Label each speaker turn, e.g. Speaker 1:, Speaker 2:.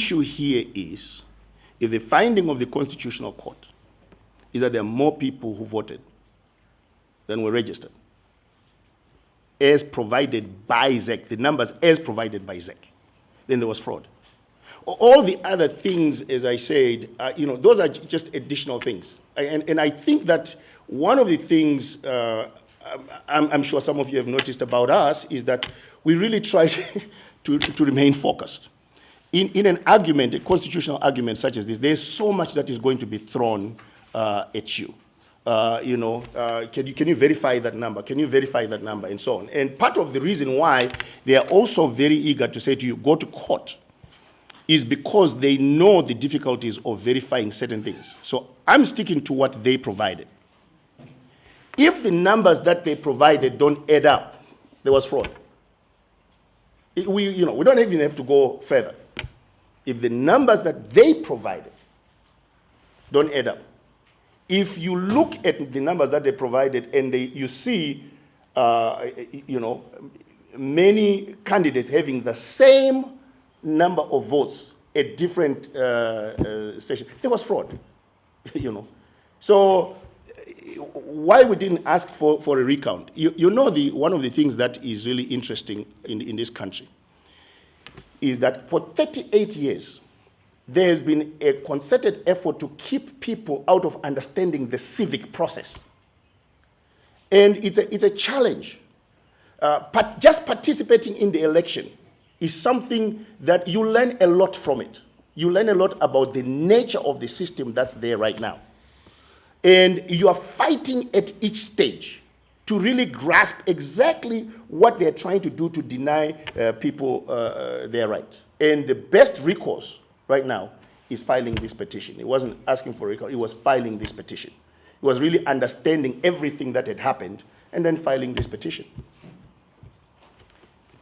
Speaker 1: issue here is, if the finding of the Constitutional Court is that there are more people who voted than were registered, as provided by ZEC, the numbers as provided by ZEC, then there was fraud. All the other things, as I said, those are just additional things. And I think that one of the things I'm sure some of you have noticed about us is that we really try to remain focused. In an argument, a constitutional argument such as this, there's so much that is going to be thrown at you. Can you verify that number? Can you verify that number? And so on. And part of the reason why they are also very eager to say to you, go to court, is because they know the difficulties of verifying certain things. So I'm sticking to what they provided. If the numbers that they provided don't add up, there was fraud. We don't even have to go further. If the numbers that they provided don't add up, if you look at the numbers that they provided and you see, many candidates having the same number of votes at different stations, there was fraud. So why we didn't ask for a recount? One of the things that is really interesting in this country is that for 38 years, there has been a concerted effort to keep people out of understanding the civic process. And it's a challenge. But just participating in the election is something that you learn a lot from it. You learn a lot about the nature of the system that's there right now. And you are fighting at each stage to really grasp exactly what they're trying to do to deny people their right. And the best recourse right now is filing this petition. It wasn't asking for a recount, it was filing this petition. It was really understanding everything that had happened and then filing this petition.